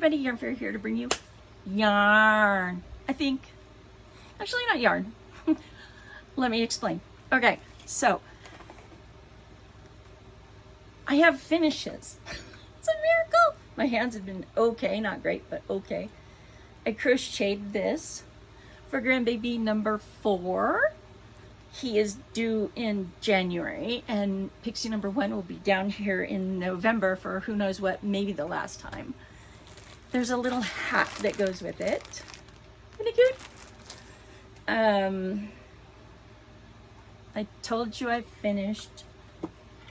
everybody, Yarn Fairy here to bring you yarn. I think, actually not yarn. Let me explain. Okay, so I have finishes. It's a miracle. My hands have been okay, not great, but okay. I crocheted this for grandbaby number 4. He is due in January, and Pixie number 1 will be down here in November for who knows what, maybe the last time. There's a little hat that goes with it. Isn't it cute? I told you I finished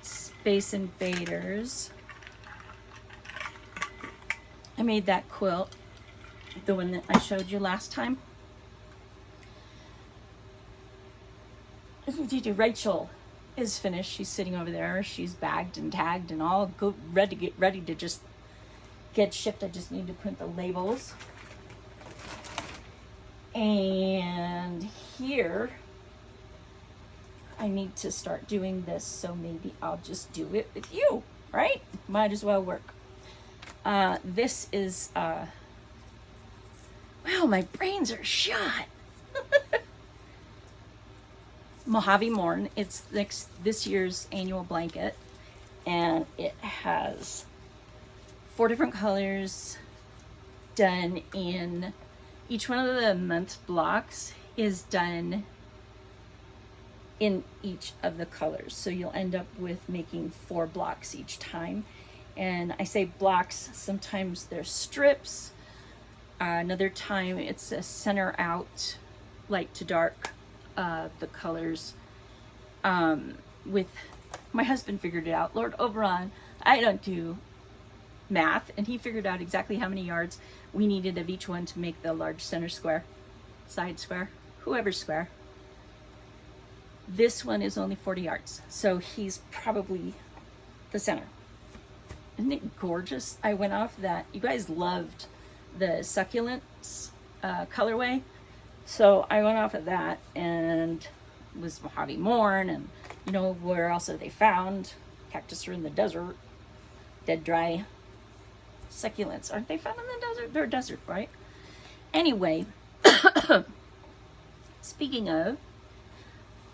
Space Invaders. I made that quilt, the one that I showed you last time. Rachel is finished. She's sitting over there. She's bagged and tagged and all ready to just get shipped. I just need to print the labels. And here I need to start doing this, so maybe I'll just do it with you, right? Might as well work. This is wow, my brains are shot. Mojave Morn. It's this year's annual blanket, and it has 4 different colors done in each one of the month blocks is done in each of the colors, so you'll end up with making 4 blocks each time. And I say blocks, sometimes they're strips, another time it's a center out light to dark, the colors. With my husband figured it out, Lord Oberon. I don't do math, and he figured out exactly how many yards we needed of each one to make the large center square, side square, whoever's square. This one is only 40 yards, so he's probably the center. Isn't it gorgeous? I went off that. You guys loved the succulents colorway, so I went off of that, and it was Mojave Morn, and you know, where else are they found? Cactus are in the desert, dead dry. Succulents, aren't they found in the desert? They're desert, right? Anyway, speaking of,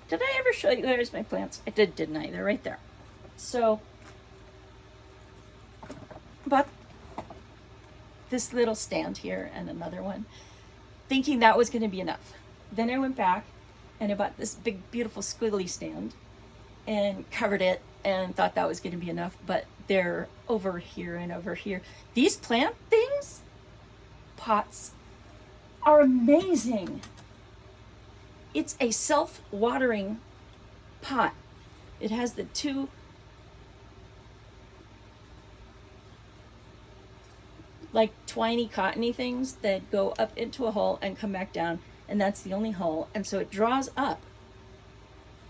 did I ever show you guys my plants? I did, didn't I? They're right there. So, bought this little stand here and another one, thinking that was going to be enough. Then I went back and I bought this big, beautiful squiggly stand and covered it and thought that was going to be enough, but they're over here and over here. These plant things, pots, are amazing. It's a self-watering pot. It has the 2 like twiny cottony things that go up into a hole and come back down, and that's the only hole, and so it draws up,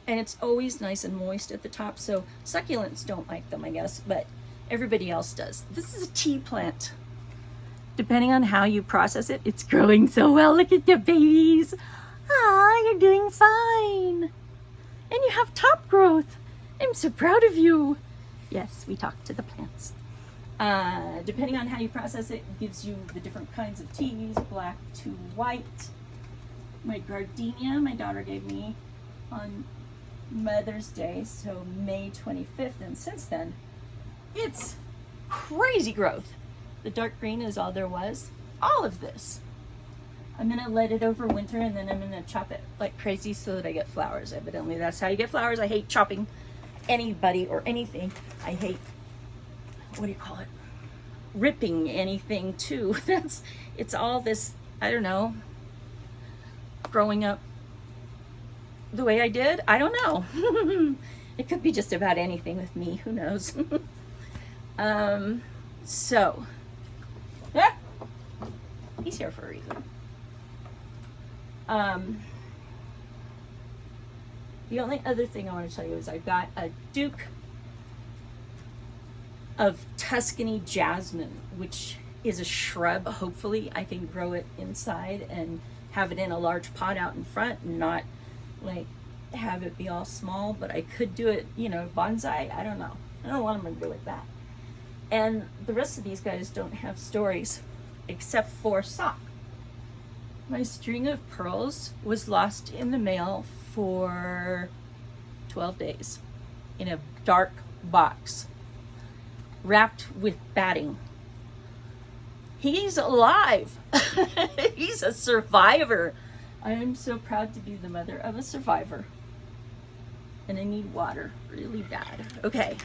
and it's always nice and moist at the top. So succulents don't like them, I guess, but everybody else does. This is a tea plant. Depending on how you process it, it's growing so well. Look at the babies. Ah, you're doing fine. And you have top growth. I'm so proud of you. Yes, we talk to the plants. Depending on how you process it, gives you the different kinds of teas, black to white. My gardenia, my daughter gave me on Mother's Day, so May 25th, and since then, it's crazy growth. The dark green is all there was. All of this. I'm gonna let it over winter, and then I'm gonna chop it like crazy so that I get flowers. Evidently, that's how you get flowers. I hate chopping anybody or anything. I hate, what do you call it? Ripping anything too. It's all this, I don't know, growing up the way I did. I don't know. It could be just about anything with me. Who knows? So, yeah, he's here for a reason. The only other thing I want to tell you is I got a Duke of Tuscany jasmine, which is a shrub. Hopefully I can grow it inside and have it in a large pot out in front and not like have it be all small, but I could do it, you know, bonsai. I don't know. I don't want them to do it that. And the rest of these guys don't have stories. except for sock. My string of pearls was lost in the mail for 12 days in a dark box, wrapped with batting. He's alive. He's a survivor. I am so proud to be the mother of a survivor. And I need water really bad. Okay.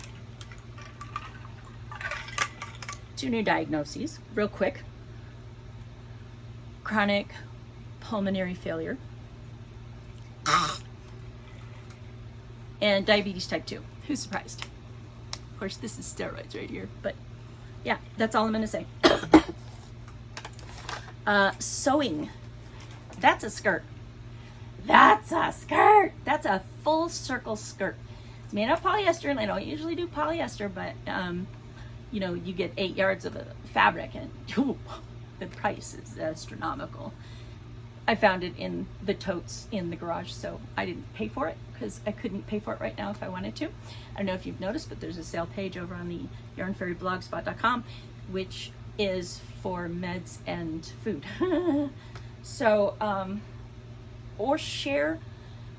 2 new diagnoses, real quick. Chronic pulmonary failure. And diabetes type 2. Who's surprised? Of course, this is steroids right here, but yeah, that's all I'm gonna say. Sewing. That's a skirt. That's a skirt. That's a full circle skirt. It's made of polyester, and I don't usually do polyester, but you know, you get 8 yards of fabric, and the price is astronomical. I found it in the totes in the garage, so I didn't pay for it because I couldn't pay for it right now if I wanted to. I don't know if you've noticed, but there's a sale page over on the yarnfairyblogspot.com, which is for meds and food. So, or share,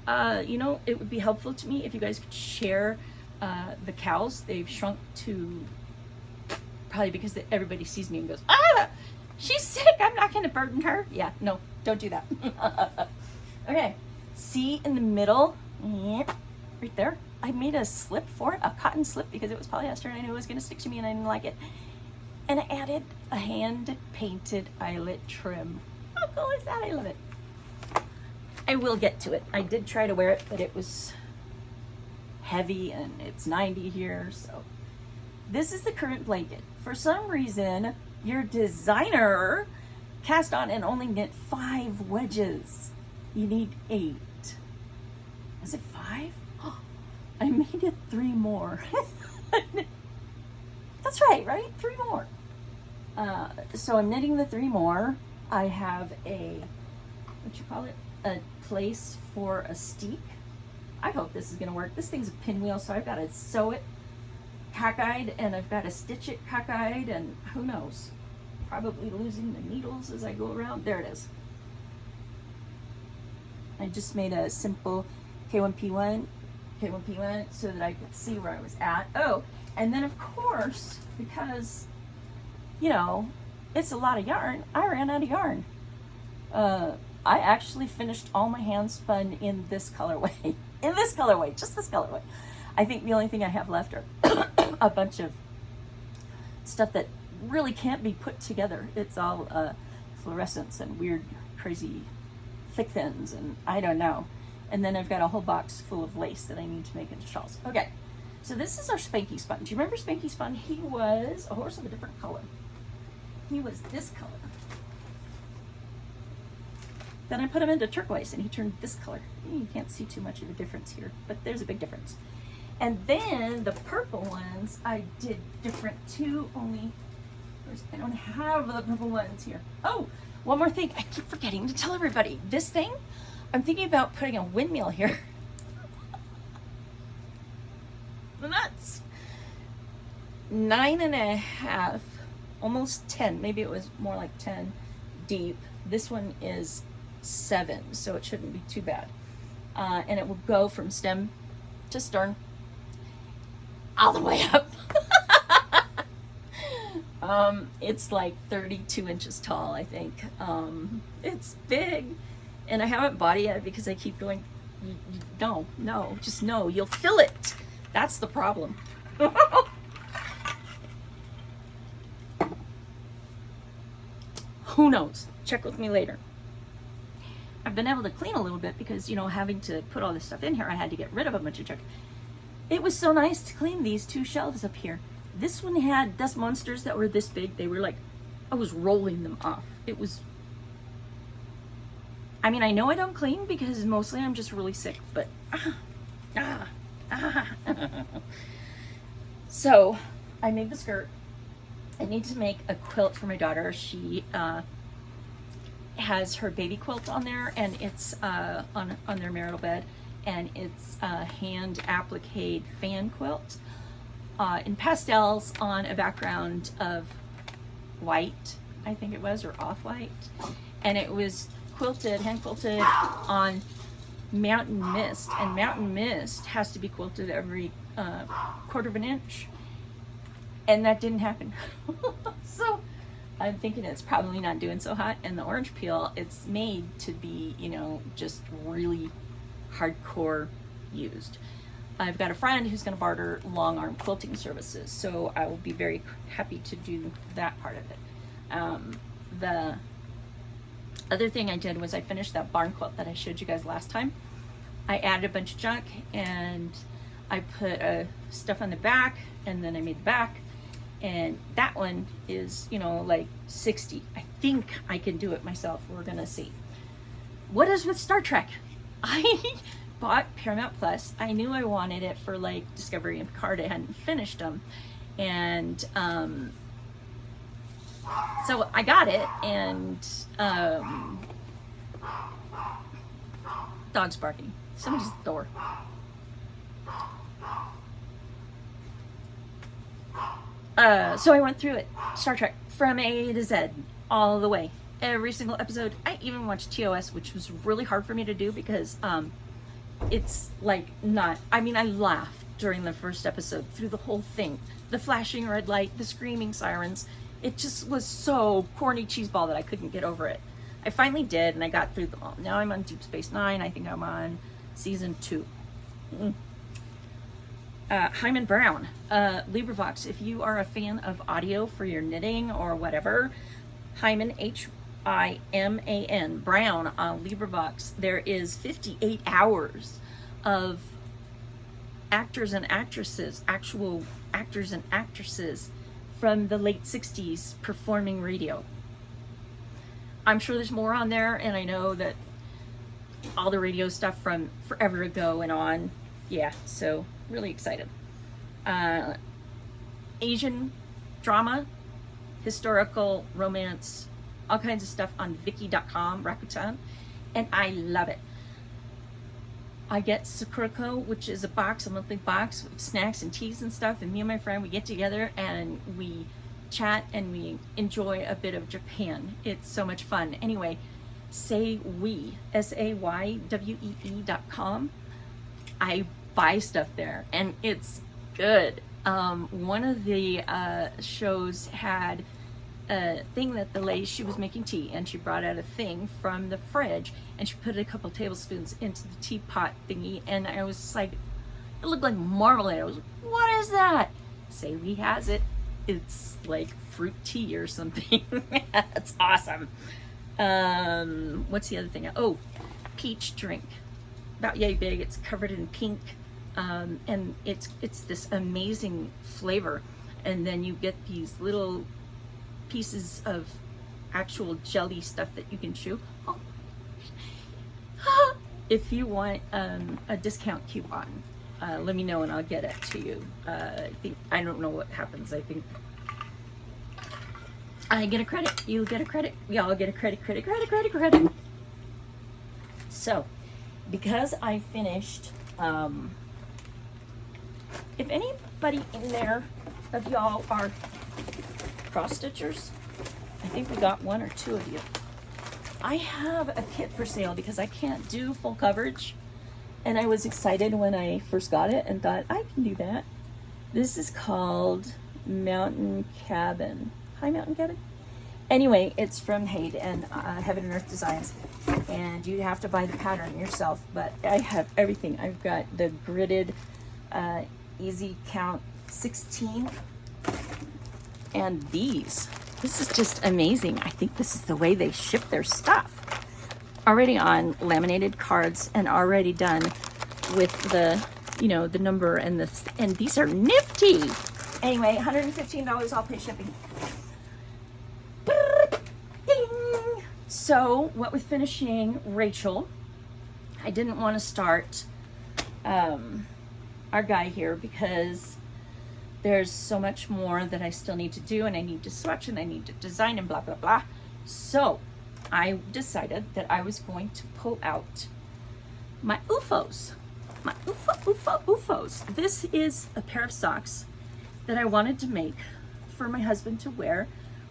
you know, it would be helpful to me if you guys could share the cows. They've shrunk to, probably because everybody sees me and goes, ah, she's sick, I'm not going to burden her. Yeah, no, don't do that. Okay, see in the middle, right there, I made a slip for it, a cotton slip, because it was polyester and I knew it was going to stick to me and I didn't like it. And I added a hand-painted eyelet trim. How cool is that? I love it. I will get to it. I did try to wear it, but it was heavy and it's 90 here, so. This is the current blanket. For some reason, your designer cast on and only knit 5 wedges. You need 8. Is it 5? Oh, I made it 3 more. That's right? 3 more. So I'm knitting the 3 more. I have a, what you call it? A place for a steek. I hope this is gonna work. This thing's a pinwheel, so I've got to sew it cockeyed and I've got to stitch it cockeyed, and who knows, probably losing the needles as I go around. There it is. I just made a simple K1P1 so that I could see where I was at. Oh, and then of course, because you know it's a lot of yarn, I ran out of yarn. I actually finished all my hand spun in this colorway. In this colorway, just this colorway. I think the only thing I have left are a bunch of stuff that really can't be put together. It's all fluorescents and weird, crazy thick thins, and I don't know. And then I've got a whole box full of lace that I need to make into shawls. Okay, so this is our Spanky Spun. Do you remember Spanky Spun? He was a horse of a different color. He was this color. Then I put him into turquoise and he turned this color. You can't see too much of a difference here, but there's a big difference. And then the purple ones I did different too, only I don't have the purple ones here. Oh, one more thing. I keep forgetting to tell everybody. This thing, I'm thinking about putting a windmill here. Nuts. 9.5, almost 10. Maybe it was more like 10 deep. This one is 7, so it shouldn't be too bad. And it will go from stem to stern all the way up. It's like 32 inches tall, I think. It's big, and I haven't bought it yet because I keep going, no, just no, you'll fill it. That's the problem. Who knows? Check with me later. I've been able to clean a little bit because, you know, having to put all this stuff in here, I had to get rid of a bunch of junk. It was so nice to clean these 2 shelves up here. This one had dust monsters that were this big. They were like, I was rolling them off. It was, I mean, I know I don't clean because mostly I'm just really sick, but So I made the skirt. I need to make a quilt for my daughter. She has her baby quilt on there, and it's on their marital bed, and it's a hand appliqued fan quilt in pastels on a background of white I think it was, or off-white. And it was quilted, hand quilted on mountain mist. And mountain mist has to be quilted every quarter of an inch. And that didn't happen. So I'm thinking it's probably not doing so hot. And the orange peel, it's made to be, you know, just really hardcore used. I've got a friend who's going to barter long arm quilting services, so I will be very happy to do that part of it. The other thing I did was I finished that barn quilt that I showed you guys last time. I added a bunch of junk and I put stuff on the back, and then I made the back, and that one is, you know, like 60. I think I can do it myself. We're gonna see. What is with Star Trek? I bought Paramount Plus. I knew I wanted it for like Discovery and Picard. I hadn't finished them, and so I got it. And dog's barking. Somebody's at the door. So I went through it, Star Trek, from A to Z, all the way. Every single episode. I even watched TOS, which was really hard for me to do because it's like not, I mean, I laughed during the first episode through the whole thing. The flashing red light, the screaming sirens. It just was so corny cheeseball that I couldn't get over it. I finally did, and I got through them all. Now I'm on Deep Space Nine. I think I'm on season 2. Hyman Brown, LibriVox. If you are a fan of audio for your knitting or whatever, Hyman, H-I-M-A-N, Brown on LibriVox. There is 58 hours of actors and actresses, actual actors and actresses from the late 60s performing radio. I'm sure there's more on there, and I know that all the radio stuff from forever ago and on. Yeah, so really excited. Asian drama, historical romance, all kinds of stuff on Viki.com, Rakuten, and I love it. I get Sakurako, which is a monthly box with snacks and teas and stuff, and me and my friend, we get together and we chat and we enjoy a bit of Japan. It's so much fun. Anyway, Saywee, SAYWEE.com. I buy stuff there, and it's good. One of the shows had a thing that the lady, she was making tea, and she brought out a thing from the fridge, and she put a couple tablespoons into the teapot thingy, and I was just like, it looked like marmalade. I was like, what is that? Saywee has it. It's like fruit tea or something. It's awesome. What's the other thing? Oh, peach drink. About yay big. It's covered in pink, and it's this amazing flavor. And then you get these little pieces of actual jelly stuff that you can chew. Oh. If you want a discount coupon, let me know and I'll get it to you. I don't know what happens. I think I get a credit, you get a credit, we all get a credit. So, because I finished, if anybody in there of y'all are cross stitchers, I think we got 1 or 2 of you. I have a kit for sale because I can't do full coverage, and I was excited when I first got it and thought I can do that. This is called Mountain Cabin. Hi, Mountain Cabin. Anyway, it's from Hade and Heaven and Earth Designs, and you have to buy the pattern yourself, but I have everything. I've got the gridded easy count 16, and these. This is just amazing. I think this is the way they ship their stuff. Already on laminated cards and already done with the, you know, the number and and these are nifty. Anyway, $115, I'll pay shipping. Ding. So what with finishing Rachel, I didn't want to start our guy here because there's so much more that I still need to do, and I need to swatch and I need to design and blah, blah, blah. So I decided that I was going to pull out my UFOs. My UFOs. This is a pair of socks that I wanted to make for my husband to wear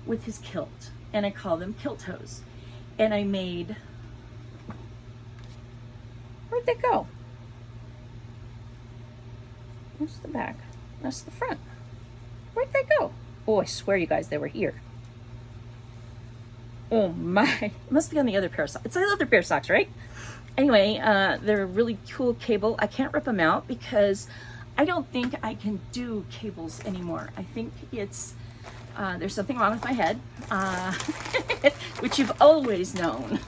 with his kilt. and I call them kilt hose. And I made, where'd they go? Where's the back? That's the front. Where'd they go? Oh, I swear you guys, they were here. Oh my, it must be on the other pair of socks. It's the other pair of socks, right? Anyway, they're a really cool cable. I can't rip them out because I don't think I can do cables anymore. I think it's, there's something wrong with my head, which you've always known.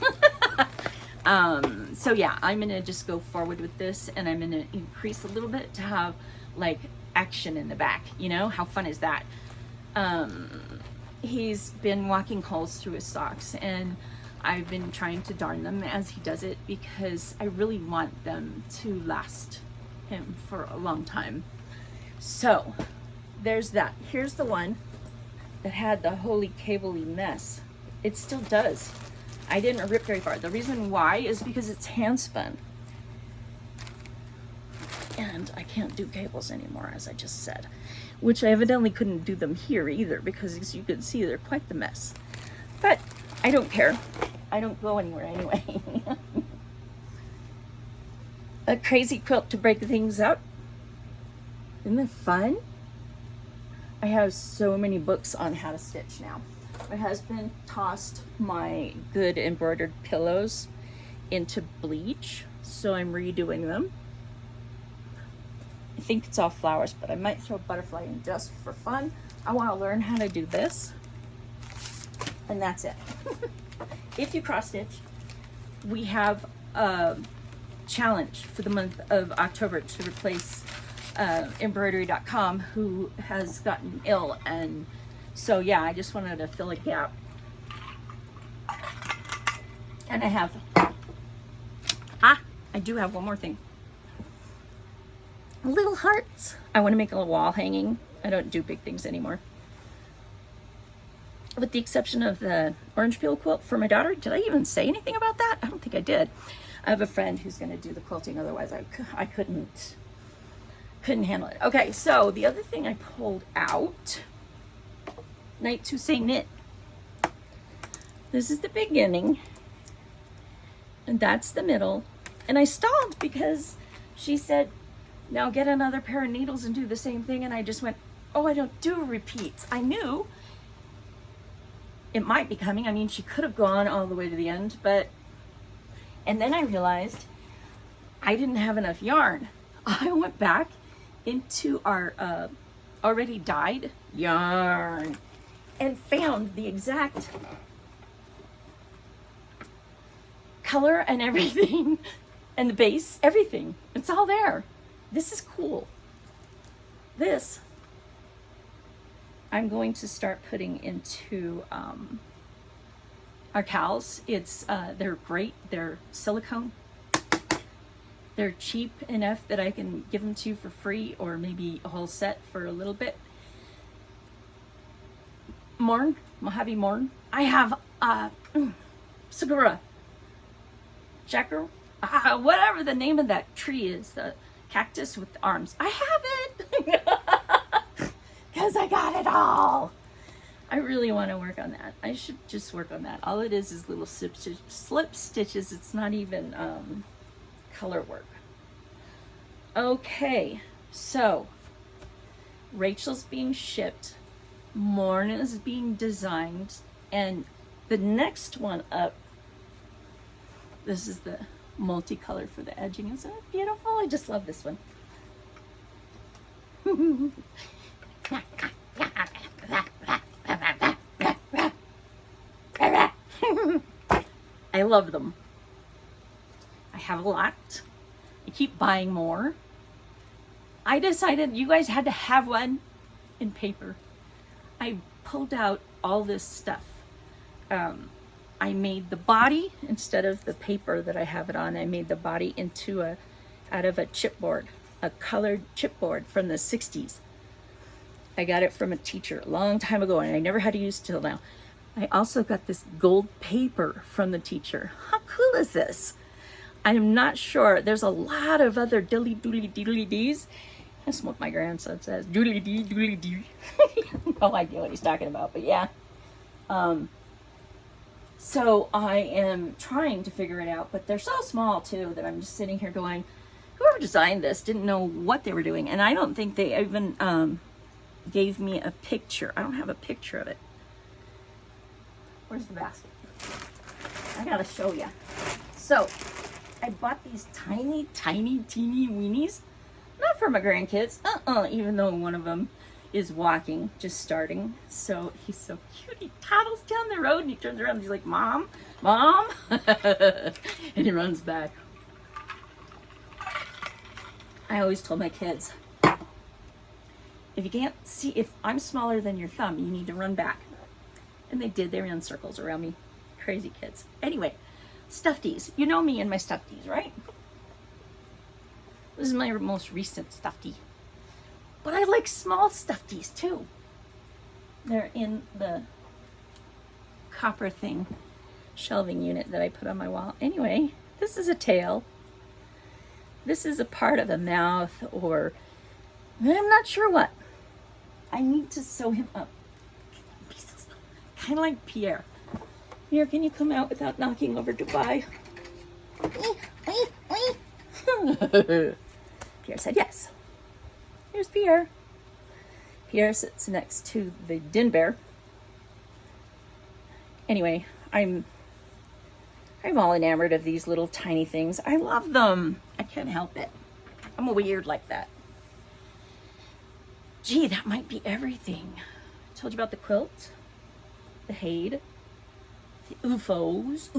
So yeah, I'm gonna just go forward with this, and I'm gonna increase a little bit to have like action in the back. You know, how fun is that? He's been walking holes through his socks, and I've been trying to darn them as he does it because I really want them to last him for a long time. So there's that. Here's the one that had the holy cabley mess. It still does. I didn't rip very far. The reason why is because it's hand spun. And I can't do cables anymore, as I just said. Which I evidently couldn't do them here either, because as you can see, they're quite the mess. But I don't care. I don't go anywhere anyway. A crazy quilt to break things up. Isn't it fun? I have so many books on how to stitch now. My husband tossed my good embroidered pillows into bleach, so I'm redoing them. I think it's all flowers, but I might throw a butterfly in just for fun. I want to learn how to do this, and that's it. If you cross stitch, we have a challenge for the month of October to replace embroidery.com, who has gotten ill, and so yeah, I just wanted to fill a gap. And I have, I do have one more thing. Little hearts. I want to make a little wall hanging. I don't do big things anymore. With the exception of the orange peel quilt for my daughter. Did I even say anything about that? I don't think I did. I have a friend who's going to do the quilting, otherwise I couldn't handle it. Okay, so the other thing I pulled out, Night to Say Knit. This is the beginning, and that's the middle. And I stalled because she said, now get another pair of needles and do the same thing. And I just went, oh, I don't do repeats. I knew it might be coming. I mean, she could have gone all the way to the end, but, and then I realized I didn't have enough yarn. I went back into our already dyed yarn and found the exact color and everything, and the base, everything. It's all there. This is cool. This I'm going to start putting into our cows. It's they're great. They're silicone. They're cheap enough that I can give them to you for free, or maybe a whole set for a little bit. Morn, Mojave Morn. I have Sakura, Jacker, whatever the name of that tree is, the cactus with the arms. I have it because I got it all. I really want to work on that. I should just work on that. All it is little slip stitches. It's not even color work. Okay, so Rachel's being shipped, Morn is being designed, and the next one up, this is the multicolor for the edging. Isn't it beautiful? I just love this one. I love them. I have a lot. I keep buying more. I decided you guys had to have one in paper. I pulled out all this stuff. I made the body, instead of the paper that I have it on, I made the body into out of a chipboard, a colored chipboard from the 60s. I got it from a teacher a long time ago, and I never had to use it till now. I also got this gold paper from the teacher. How cool is this? I'm not sure. There's a lot of other dilly doodly doodly dees. That's what my grandson says. Doodly dee doodly dee. No idea what he's talking about, but yeah. So I am trying to figure it out, but they're so small too that I'm just sitting here going, whoever designed this didn't know what they were doing. And I don't think they even gave me a picture. I don't have a picture of it. Where's the basket? I gotta show you. So I bought these tiny, teeny weenies. Not for my grandkids, even though one of them is walking, just starting. So he's so cute. He toddles down the road and he turns around and he's like, Mom, Mom. And he runs back. I always told my kids, if you can't see, if I'm smaller than your thumb, you need to run back. And they did. They ran circles around me. Crazy kids. Anyway, stuffies. You know me and my stuffies, right? This is my most recent stuffy. But I like small stuffies too. They're in the copper thing shelving unit that I put on my wall. Anyway, this is a tail. This is a part of a mouth, or I'm not sure what. I need to sew him up. Kind of like Pierre. Pierre, can you come out without knocking over Dubai? Pierre said yes. Here's Pierre. Pierre sits next to the din bear. Anyway, I'm all enamored of these little tiny things. I love them. I can't help it. I'm weird like that. Gee, that might be everything. I told you about the quilt, the Hade, the UFOs.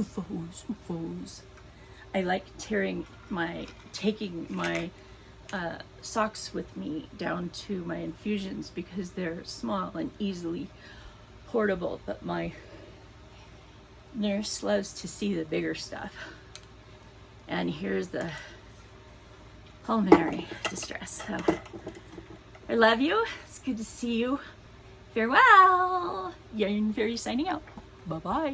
I like taking my socks with me down to my infusions because they're small and easily portable, but my nurse loves to see the bigger stuff. And here's the pulmonary distress. So I love you. It's good to see you. Farewell. Yarn Fairy signing out. Bye-bye.